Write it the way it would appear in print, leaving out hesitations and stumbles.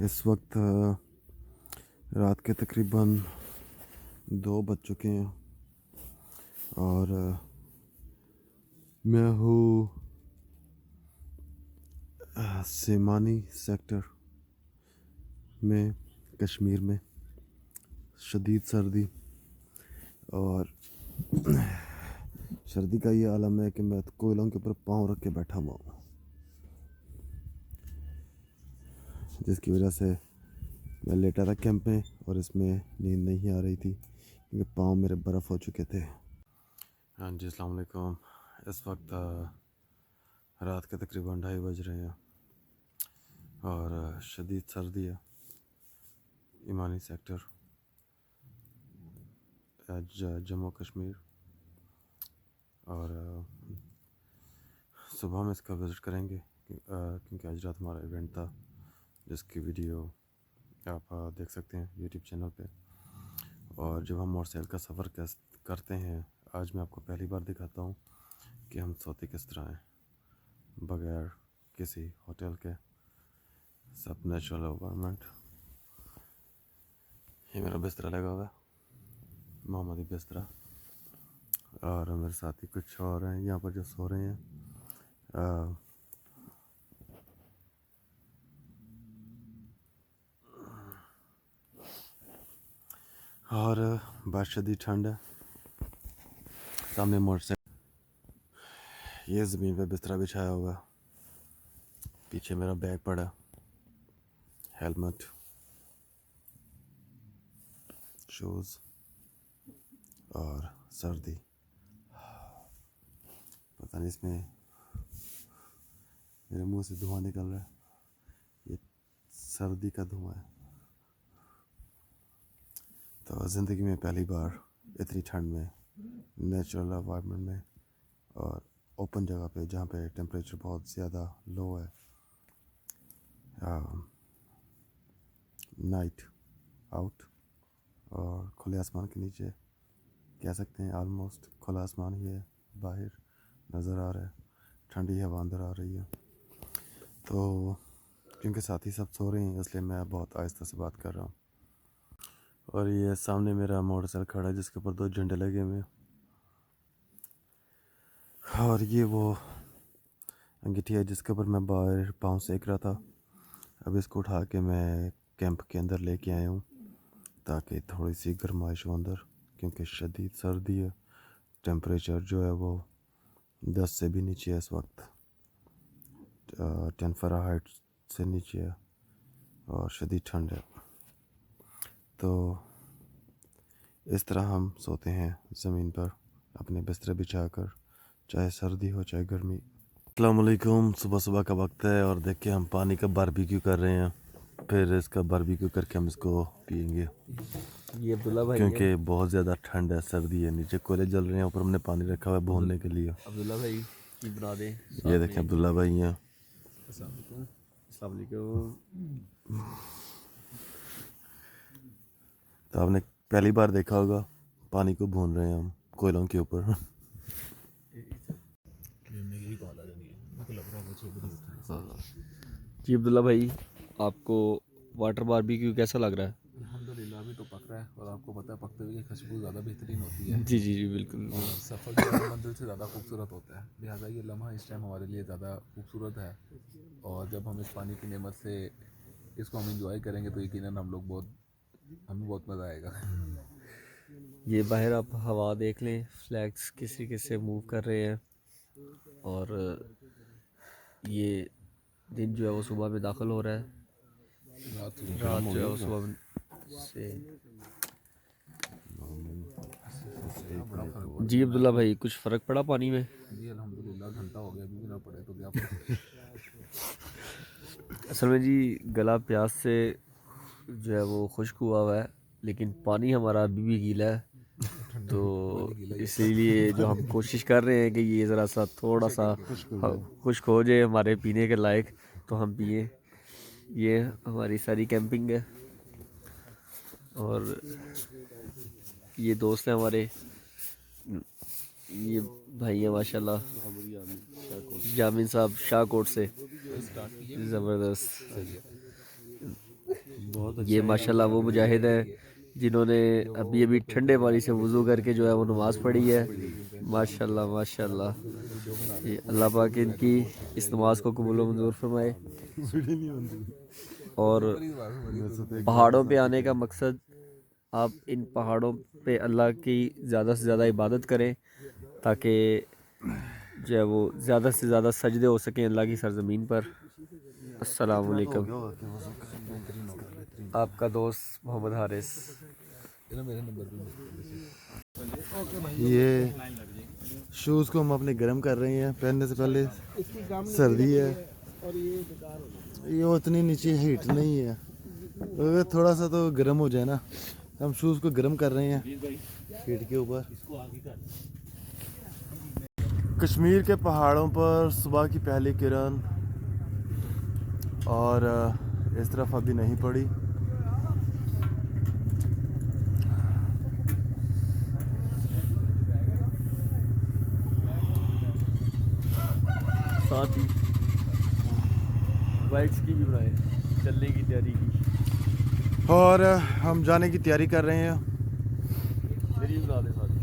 इस वक्त रात के तकरीबन 2 बज चुके हैं और मैं हूँ सेमानी सेक्टर में, कश्मीर में। शदीद सर्दी और सर्दी का ये आलम है कि मैं कोयलों के ऊपर पाँव रख के बैठा हुआ हूँ, जिसकी वजह से मैं लेटा था कैंप में और इसमें नींद नहीं आ रही थी क्योंकि पाँव मेरे बर्फ़ हो चुके थे। हाँ जी, अस्सलाम वालेकुम। इस वक्त रात के तकरीबन 2:30 बज रहे हैं और शदीद सर्दी है। ईमानी सेक्टर, जम्मू कश्मीर। और सुबह में इसका विज़िट करेंगे क्योंकि आज रात हमारा इवेंट था जिसकी वीडियो आप देख सकते हैं यूट्यूब चैनल पे। और जब हम मोटरसाइकिल का सफ़र करते हैं, आज मैं आपको पहली बार दिखाता हूँ कि हम सोते किस तरह हैं, बगैर किसी होटल के, सब नेचुरल एनवायरनमेंट। ये मेरा बिस्तरा लगा हुआ है, मोहम्मदी बिस्तरा, और मेरे साथी कुछ और हैं यहाँ पर जो सो रहे हैं। और बहुत शदीद ठंड है। सामने मोटरसाइकिल, ये ज़मीन पे बिस्तरा बिछाया हुआ, पीछे मेरा बैग पड़ा, हेलमेट, शूज़ और सर्दी। पता नहीं इसमें मेरे मुंह से धुआं निकल रहा है, ये सर्दी का धुआं है। तो ज़िंदगी में पहली बार इतनी ठंड में, नेचुरल एनवायरनमेंट में और ओपन जगह पे जहाँ पे टेम्परेचर बहुत ज़्यादा लो है, नाइट आउट और खुले आसमान के नीचे, कह सकते हैं ऑलमोस्ट खुला आसमान ही है, बाहर नज़र आ रहा है, ठंडी हवा अंदर आ रही है। तो क्योंकि साथी सब सो रहे हैं इसलिए मैं बहुत आहिस्ता से बात कर रहा हूँ। और ये सामने मेरा मोटरसाइकिल खड़ा है जिसके ऊपर 2 झंडे लगे हुए हैं, और ये वो अंगीठी है जिसके ऊपर मैं बाहर पाँव सेक रहा था। अब इसको उठा के मैं कैंप के अंदर लेके आया हूँ ताकि थोड़ी सी गर्माइश हो अंदर, क्योंकि शदीद सर्दी है। टेम्परेचर जो है वो 10 से भी नीचे है इस वक्त, 10 फ़ारेनहाइट से नीचे है और शदीद ठंड है। तो इस तरह हम सोते हैं ज़मीन पर अपने बिस्तर बिछाकर, चाहे सर्दी हो चाहे गर्मी। अस्सलाम वालेकुम। सुबह सुबह का वक्त है और देखिए हम पानी का बारबेक्यू कर रहे हैं, फिर इसका बारबेक्यू करके हम इसको पियेंगे। ये अब्दुल्ला भाई क्योंकि बहुत ज़्यादा ठंड है, सर्दी है, नीचे कोयले जल रहे हैं, ऊपर हमने पानी रखा हुआ है भूनने के लिए। अब्दुल्ला भाई की बना दें। ये देखें अब्दुल्ला भाई हैं। अस्सलाम वालेकुम। तो आपने पहली बार देखा होगा पानी को भून रहे हैं हम कोयलों के ऊपर। जी अब्दुल्ला भाई, आपको वाटर बारबेक्यू कैसा लग रहा है? अल्हम्दुलिल्लाह अभी तो पक रहा है और आपको पता है पकते हुए की खुशबू ज़्यादा बेहतरीन होती है जी जी जी बिल्कुल। और सफ़र जो है मंजिल से ज़्यादा खूबसूरत होता है, लिहाजा ये लम्हा इस टाइम हमारे लिए ज़्यादा खूबसूरत है। और जब हम इस पानी की नेमत से इसको हम इंजॉय करेंगे तो यकीनन हमें बहुत मज़ा आएगा। ये बाहर आप हवा देख लें, फ्लैग्स किसी किसी मूव कर रहे हैं और ये दिन जो है वो सुबह में दाखिल हो रहा है, रात जो है वो सुबह से। जी अब्दुल्ला भाई, कुछ फ़र्क पड़ा पानी में? जी अल्हम्दुलिल्लाह, घंटा हो गया अभी भी ना पड़े तो क्या पड़े। असल में जी गला प्यास से जो है वो खुश्क हुआ है, लेकिन पानी हमारा अभी भी गीला है। तो इसीलिए जो हम कोशिश कर रहे हैं कि ये ज़रा सा थोड़ा सा खुश्क हो जाए हमारे पीने के लायक, तो हम पिए। ये हमारी सारी कैंपिंग है और ये दोस्त हैं हमारे, ये भाई है माशाल्लाह, जामिन साहब शाहकोट से। ज़बरदस्त। ये माशाल्लाह वो मुजाहिद हैं जिन्होंने अभी अभी ठंडे पानी से वज़ू करके जो है वो नमाज़ पढ़ी है। माशाल्लाह माशाल्लाह, ये अल्लाह पाक इनकी इस नमाज को कबूल व मंजूर फरमाए। और पहाड़ों पे आने का मकसद, आप इन पहाड़ों पे अल्लाह की ज़्यादा से ज़्यादा इबादत करें ताकि जो है वो ज़्यादा से ज़्यादा सजदे हो सकें अल्लाह की सरज़मीन पर। अस्सलाम वालेकुम। आपका दोस्त मोहम्मद हारिस। मेरे नंबर पे ये शूज़ को हम अपने गर्म कर रहे हैं पहनने से पहले। सर्दी है, ये उतनी नीचे हीट नहीं है, अगर थोड़ा सा तो गर्म हो जाए ना। हम शूज़ को गर्म कर रहे हैं हीट के ऊपर। कश्मीर के पहाड़ों पर सुबह की पहली किरण, और इस तरफ अभी नहीं पड़ी। साथ ही बाइक्स की भी बनाए, चलने की तैयारी की। और हम जाने की तैयारी कर रहे हैं। मेरी भी बना दे साथ।